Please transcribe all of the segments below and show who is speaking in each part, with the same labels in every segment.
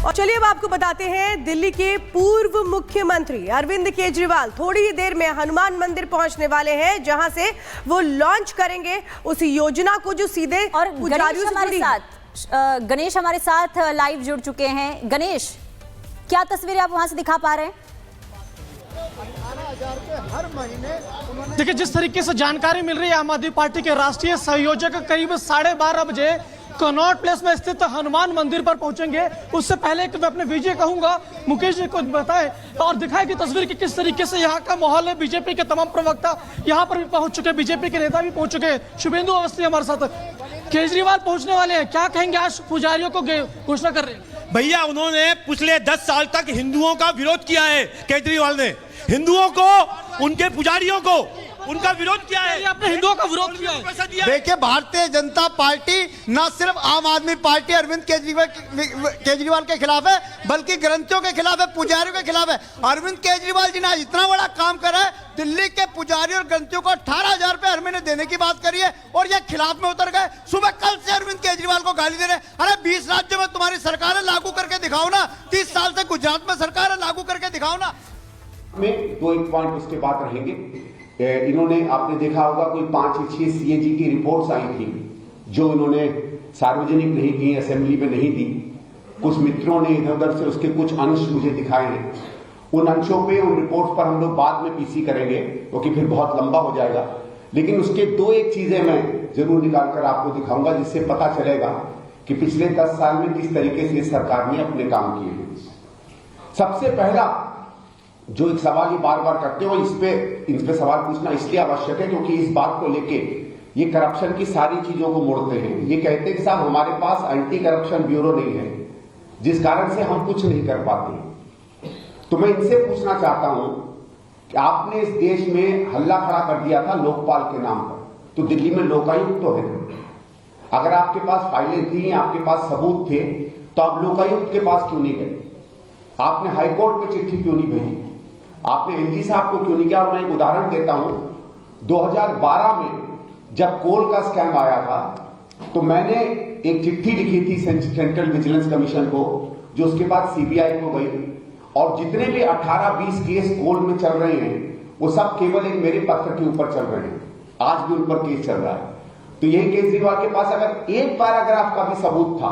Speaker 1: और चलिए अब आपको बताते हैं, दिल्ली के पूर्व मुख्यमंत्री अरविंद केजरीवाल थोड़ी ही देर में हनुमान मंदिर पहुंचने वाले हैं, जहां से वो लॉन्च करेंगे उस योजना को जो सीधे
Speaker 2: और गणेश हमारे साथ लाइव जुड़ चुके हैं। गणेश, क्या तस्वीरें आप वहां से दिखा पा रहे हैं?
Speaker 3: हर महीने देखिए, जिस तरीके से जानकारी मिल रही है, आम आदमी पार्टी के राष्ट्रीय संयोजक करीब 12:30 बजे कनॉट प्लेस में स्थित हनुमान मंदिर पर पहुंचेंगे। उससे पहले मैं अपने विजय कहूंगा मुकेश जी को बताएं और दिखाएं कि तस्वीर की किस तरीके से यहाँ का माहौल है। बीजेपी के तमाम प्रवक्ता यहाँ पर भी पहुंच चुके, बीजेपी के नेता भी पहुंच चुके। शुभेंदु अवस्थी हमारे साथ। केजरीवाल पहुंचने वाले हैं, क्या कहेंगे? आज पुजारियों को घोषणा कर रहे हैं।
Speaker 4: भैया, उन्होंने पिछले 10 साल तक हिंदुओं का विरोध किया है। केजरीवाल ने हिंदुओं को, उनके पुजारियों को, उनका विरोध किया है।
Speaker 3: आपने हिंदुओं का विरोध किया है।
Speaker 5: देखिए, भारतीय जनता पार्टी न सिर्फ आम आदमी पार्टी अरविंद केजरीवाल के खिलाफ है, बल्कि ग्रंथियों के खिलाफ है, पुजारियों के खिलाफ है। अरविंद केजरीवाल जी ने आज इतना बड़ा काम करा है, दिल्ली के पुजारी और ग्रंथियों को 18,000 रुपए हर महीने देने की बात करी है और ये खिलाफ में उतर गए। सुबह कल से अरविंद केजरीवाल को गाली दे रहे हैं। अरे 20 राज्यों में तुम्हारी सरकार है, लागू करके दिखाओ ना। 30 साल से गुजरात में सरकार है, लागू करके दिखाओ ना।
Speaker 6: में 2-1 पॉइंट उसके बाद रहेंगे। इन्होंने, आपने देखा होगा, कोई 5 या 6 सीएजी की रिपोर्ट्स आई थी जो इन्होंने सार्वजनिक नहीं की, असेंबली में नहीं दी। कुछ मित्रों ने इधर उधर से उसके कुछ अंश मुझे दिखाए हैं। उन अंशों पे, उन रिपोर्ट्स पर हम लोग बाद में पीसी करेंगे, क्योंकि फिर बहुत लंबा हो जाएगा। लेकिन उसके 2-1 चीजें मैं जरूर निकालकर आपको दिखाऊंगा, जिससे पता चलेगा कि पिछले 10 साल में किस तरीके से सरकार ने अपने काम किए हैं। सबसे पहला जो एक सवाल ये बार बार करते हो, इस पे सवाल पूछना इसलिए आवश्यक है क्योंकि इस बात को लेके ये करप्शन की सारी चीजों को मोड़ते हैं। ये कहते हैं कि साहब हमारे पास एंटी करप्शन ब्यूरो नहीं है, जिस कारण से हम कुछ नहीं कर पाते। तो मैं इनसे पूछना चाहता हूं कि आपने इस देश में हल्ला खड़ा कर दिया था लोकपाल के नाम पर, तो दिल्ली में लोकायुक्त तो है। अगर आपके पास फाइलें थी, आपके पास सबूत थे, तो आप लोकायुक्त के पास क्यों नहीं गए? आपने हाईकोर्ट में चिट्ठी क्यों नहीं भेजी? आपने एलजी साहब को क्यों नहीं किया? और मैं एक उदाहरण देता हूं, 2012 में जब कोल का स्कैम आया था, तो मैंने एक चिट्ठी लिखी थी सेंट्रल विजिलेंस कमीशन को, जो उसके बाद सीबीआई को गई। और जितने भी 18-20 केस कोल में चल रहे हैं, वो सब केवल एक मेरे पत्र के ऊपर चल रहे हैं। आज भी उन पर केस चल रहा है। तो यही केजरीवाल के पास अगर एक बार अगर आपका भी सबूत था,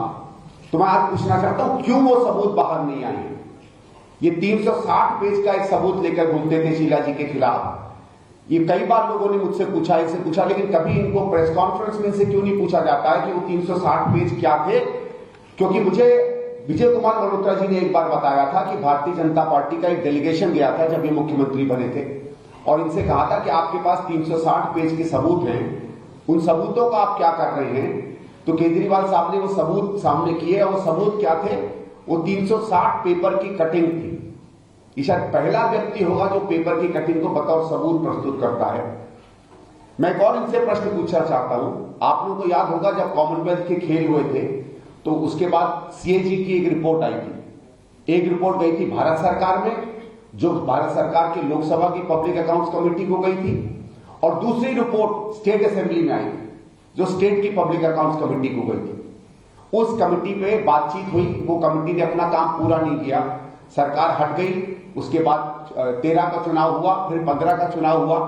Speaker 6: तो मैं आज पूछना चाहता हूं क्यों वो सबूत बाहर नहीं आए? ये 360 पेज का एक सबूत लेकर घूमते थे शीला जी के खिलाफ। ये कई बार लोगों ने मुझसे पूछा, इनसे पूछा, लेकिन कभी इनको प्रेस कॉन्फ्रेंस में से क्यों नहीं पूछा जाता है कि वो 360 पेज क्या थे? क्योंकि मुझे विजय कुमार मल्होत्रा जी ने एक बार बताया था कि भारतीय जनता पार्टी का एक डेलीगेशन गया था जब ये मुख्यमंत्री बने थे, और इनसे कहा था कि आपके पास 360 पेज के सबूत हैं, उन सबूतों का आप क्या कर रहे हैं? तो केजरीवाल साहब ने वो सबूत सामने किए, और वो सबूत क्या थे? वो 360 पेपर की कटिंग थी। ये शायद पहला व्यक्ति होगा जो पेपर की कटिंग को बतौर सबूत प्रस्तुत करता है। मैं एक और इनसे प्रश्न पूछना चाहता हूं। आप लोगों को याद होगा जब कॉमनवेल्थ के खेल हुए थे, तो उसके बाद सीएजी की एक रिपोर्ट आई थी। एक रिपोर्ट गई थी भारत सरकार में, जो भारत सरकार की लोकसभा की पब्लिक अकाउंट्स कमेटी को गई थी, और दूसरी रिपोर्ट स्टेट असेंबली में आई थी, जो स्टेट की पब्लिक अकाउंट्स कमेटी को गई थी। उस कमेटी पे बातचीत हुई, वो कमेटी ने अपना काम पूरा नहीं किया, सरकार हट गई। उसके बाद 13 का चुनाव हुआ, फिर 15 का चुनाव हुआ।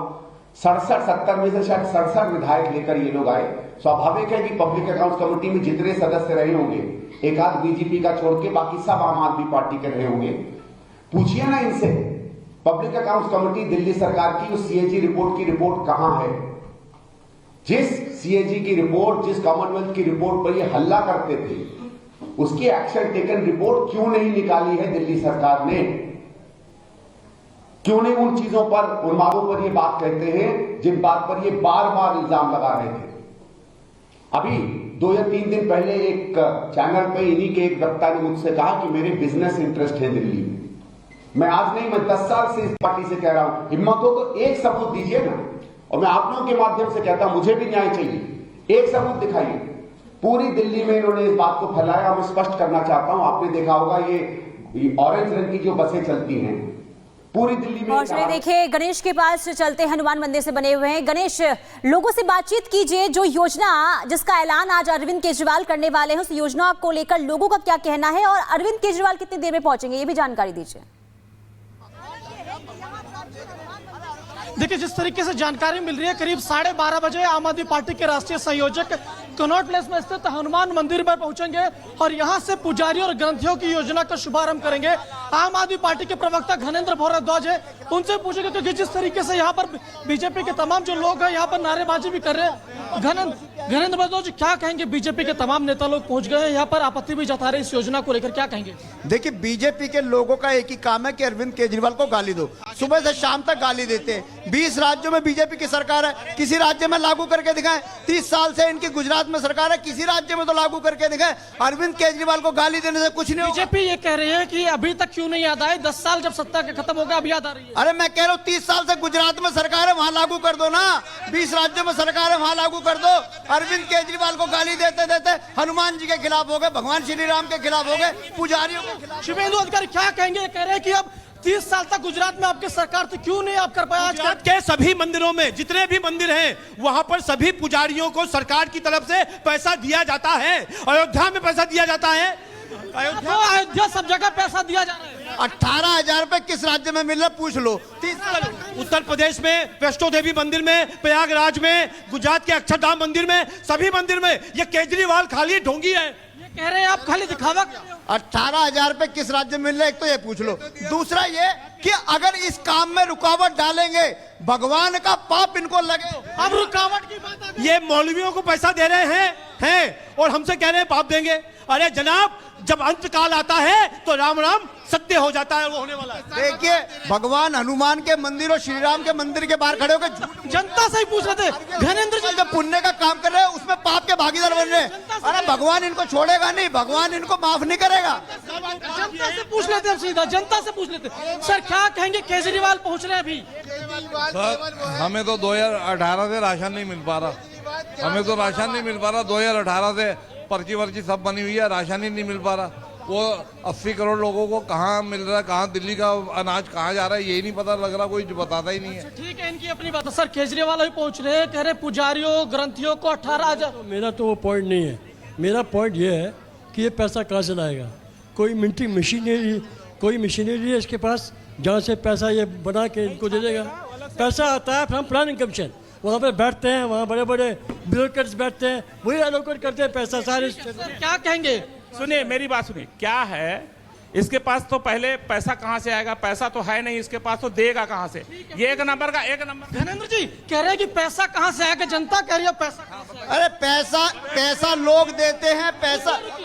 Speaker 6: 67-70 में से शायद 67 विधायक लेकर ये लोग आए। स्वाभाविक है कि पब्लिक अकाउंट्स कमेटी में जितने सदस्य रहे होंगे, एक आध बीजेपी का छोड़ के बाकी सब आम आदमी पार्टी के रहे होंगे। पूछिए ना इनसे, पब्लिक अकाउंट्स कमेटी दिल्ली सरकार की उस सीएजी रिपोर्ट की रिपोर्ट कहां है? जिस सीएजी की रिपोर्ट, जिस कॉमनवेल्थ की रिपोर्ट पर ये हल्ला करते थे, उसकी एक्शन टेकन रिपोर्ट क्यों नहीं निकाली है दिल्ली सरकार ने? क्यों नहीं उन चीजों पर, उन मांगों पर ये बात कहते हैं जिन बात पर ये बार बार इल्जाम लगा रहे थे? अभी 2 या 3 दिन पहले एक चैनल पे इन्हीं के एक वक्ता ने मुझसे कहा कि मेरे बिजनेस इंटरेस्ट है दिल्ली में। मैं आज नहीं, मैं 10 साल से इस पार्टी से कह रहा हूं, हिम्मत हो तो एक सबूत दीजिए ना। और मैं आप लोगों के माध्यम से कहता हूं, मुझे भी न्याय चाहिए, एक सबूत दिखाइए। पूरी दिल्ली में इन्होंने इस बात को फैलाया। मैं स्पष्ट करना चाहता हूं, आपने देखा होगा ये ऑरेंज रंग की जो बसें चलती हैं, पूरी दिल्ली में
Speaker 2: और चलिए देखिए, गणेश के पास चलते हनुमान मंदिर से बने हुए हैं। गणेश, लोगों से बातचीत कीजिए, जो योजना जिसका ऐलान आज अरविंद केजरीवाल करने वाले हैं, उस योजना को लेकर लोगों का क्या कहना है और अरविंद केजरीवाल कितनी देर में पहुंचेंगे, ये भी जानकारी दीजिए।
Speaker 3: देखिए, जिस तरीके से जानकारी मिल रही है, करीब 12:30 बजे आम आदमी पार्टी के राष्ट्रीय संयोजक कनॉट प्लेस में स्थित हनुमान मंदिर पर पहुंचेंगे और यहां से पुजारी और ग्रंथियों की योजना का शुभारंभ करेंगे। आम आदमी पार्टी के प्रवक्ता घनेंद्र भारद्वाज है, उनसे पूछेंगे क्योंकि जिस तरीके से यहाँ पर बीजेपी के तमाम जो लोग हैं यहाँ पर नारेबाजी भी कर रहे हैं। घनेंद्र भारद्वाज क्या कहेंगे? बीजेपी के तमाम नेता लोग पहुंच गए हैं यहाँ पर, आपत्ति भी जता रहे इस योजना को लेकर, क्या कहेंगे?
Speaker 5: देखिए, बीजेपी के लोगों का एक ही काम है कि अरविंद केजरीवाल को गाली दो, सुबह से शाम तक गाली देते हैं। 20 राज्यों में बीजेपी की सरकार है, किसी राज्य में लागू करके दिखाएं। 30 साल से इनकी गुजरात में सरकार है, किसी राज्य में तो लागू करके दिखाएं। अरविंद केजरीवाल को गाली देने से कुछ नहीं होगा।
Speaker 3: बीजेपी ये कह रही है कि अभी तक क्यों नहीं याद आए, 10 साल जब सत्ता के खत्म हो गया, अब याद आ रही है।
Speaker 5: अरे मैं कह रहा हूँ 30 साल से गुजरात में सरकार है, वहां लागू कर दो ना। 20 राज्यों में सरकार है, वहां लागू कर दो। अरविंद केजरीवाल को गाली देते देते हनुमान जी के खिलाफ हो गए, भगवान श्री राम के खिलाफ हो गए, पुजारियों के खिलाफ।
Speaker 3: शुभेंदु अधिकारी क्या कहेंगे? कह रहे हैं कि अब 30 साल तक गुजरात में आपकी सरकार थी, क्यों नहीं आप कर पाया?
Speaker 4: गुजरात के सभी मंदिरों में जितने भी मंदिर हैं, वहां पर सभी पुजारियों को सरकार की तरफ से पैसा दिया जाता है। अयोध्या में पैसा दिया जाता है,
Speaker 3: अयोध्या सब जगह पैसा दिया जा रहा है।
Speaker 5: 18,000 रुपए किस राज्य में मिल रहा है पूछ लो।
Speaker 4: उत्तर प्रदेश में वैष्णो देवी मंदिर में, प्रयागराज में, गुजरात के अक्षरधाम मंदिर में, सभी मंदिर में ये केजरीवाल खाली ढोंगी है।
Speaker 3: ये कह रहे हैं आप खाली दिखावा।
Speaker 5: 18,000 रुपए किस राज्य में मिल रहे, एक तो ये पूछ लो। दूसरा ये कि अगर इस काम में रुकावट डालेंगे, भगवान का पाप इनको लगे।
Speaker 3: अब रुकावट की बात आ गई।
Speaker 4: ये मौलवियों को पैसा दे रहे हैं और हमसे कह रहे हैं पाप देंगे। अरे जनाब, जब अंत काल आता है तो राम राम सत्य हो जाता है, वो होने वाला है।
Speaker 5: देखिए, भगवान हनुमान के मंदिर और श्री राम के मंदिर के बाहर खड़े होकर
Speaker 3: जनता से ही पूछ रहे थे। घनेंद्र जी
Speaker 5: जो पुण्य का काम कर रहे हैं उसमें पाप के भागीदार बन रहे हैं। अरे भगवान इनको छोड़ेगा नहीं, भगवान इनको माफ नहीं करेगा।
Speaker 3: जनता से पूछ लेते हैं, सीधा जनता से पूछ लेते। सर क्या कहेंगे? केजरीवाल पहुंच रहे हैं अभी।
Speaker 7: सर, हमें तो 2018 से राशन नहीं मिल पा रहा, हमें तो राशन नहीं मिल पा रहा। 2018 से पर्ची वर्ची सब बनी हुई है, राशन ही नहीं मिल पा रहा। वो 80 करोड़ लोगों को कहाँ मिल रहा है, कहाँ दिल्ली का अनाज कहाँ जा रहा है, यही नहीं पता लग रहा, कोई बताता ही नहीं है।
Speaker 3: ठीक है, इनकी अपनी बात है। सर केजरीवाल अभी पहुंच रहे हैं, कह रहे पुजारियों ग्रंथियों को 18,000।
Speaker 8: मेरा तो वो पॉइंट नहीं है। मेरा पॉइंट ये है कि ये पैसा कहाँ से लाएगा। कोई मिंटिंग मशीनरी है इसके पास जहाँ से पैसा ये बना के इनको दे देगा। पैसा आता है फ्रॉम प्लानिंग कमीशन, वहाँ पे बैठते हैं, वहाँ बड़े बड़े ब्यूरोक्रेट्स बैठते हैं, वही एलोकेट करते हैं पैसा सारे।
Speaker 3: क्या कहेंगे?
Speaker 9: सुनिए, मेरी बात सुनिए। क्या है, इसके पास तो पहले पैसा कहाँ से आएगा? पैसा तो है नहीं इसके पास, तो देगा कहाँ से? ये एक नंबर का एक नंबर।
Speaker 3: घनेंद्र जी कह रहे हैं कि पैसा कहाँ से आएगा, जनता कह रही है पैसा कहाँ से आएगा?
Speaker 5: अरे पैसा लोग देते हैं,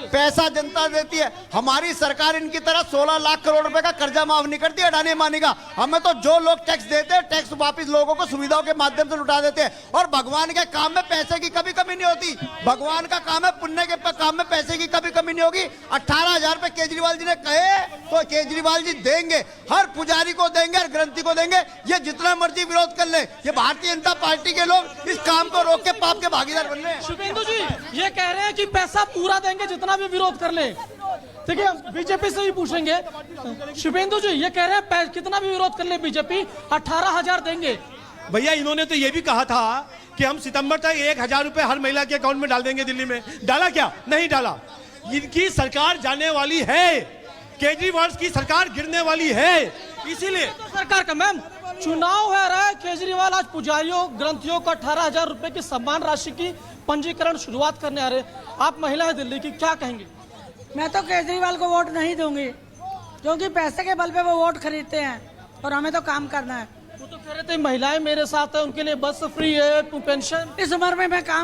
Speaker 5: पैसा जनता देती है। हमारी सरकार इनकी तरह 16 लाख करोड़ रुपए का कर्जा माफ नहीं करती, अडानी अंबानी का। हमें तो जो लोग टैक्स देते हैं, टैक्स वापिस लोगों को सुविधाओं के माध्यम से लुटा देते हैं। और भगवान के काम में पैसे की कभी कमी नहीं होती। भगवान का काम है, पुण्य के काम में पैसे की कभी कमी नहीं होगी। 18,000 रुपए केजरीवाल जी ने कहे तो केजरीवाल जी देंगे, हर पुजारी को देंगे, हर ग्रंथी को देंगे। ये जितना मर्जी विरोध कर ले, ये भारतीय जनता पार्टी के लोग इस काम को रोक के पाप के भागीदार बन रहे हैं।
Speaker 3: शुभेंदु जी ये कह रहे हैं कि पैसा पूरा देंगे जितना भी विरोध कर ले। ठीक है, बीजेपी से भी पूछेंगे। शुभेंदु जी ये कह रहे हैं कितना भी विरोध कर ले बीजेपी 18,000 देंगे।
Speaker 4: भैया, इन्होंने तो ये भी कहा था कि हम सितंबर तक 1,000 रुपए हर महिला के अकाउंट में डाल देंगे। दिल्ली में डाला क्या? नहीं डाला। इनकी सरकार जाने वाली है, केजरीवाल की सरकार गिरने वाली है, इसीलिए
Speaker 3: सरकार का मैम चुनाव है रहा है। केजरीवाल आज पुजारियों ग्रंथियों को 18,000 रुपए की सम्मान राशि की पंजीकरण शुरुआत करने आ रहे। आप महिला है दिल्ली की, क्या कहेंगे?
Speaker 10: मैं तो केजरीवाल को वोट नहीं दूंगी, क्योंकि पैसे के बल पे वो वोट खरीदते हैं और हमें तो काम करना है।
Speaker 3: वो तो कह रहे थे महिलाएं मेरे साथ है, उनके लिए बस फ्री है, पेंशन।
Speaker 10: इस उम्र में मैं काम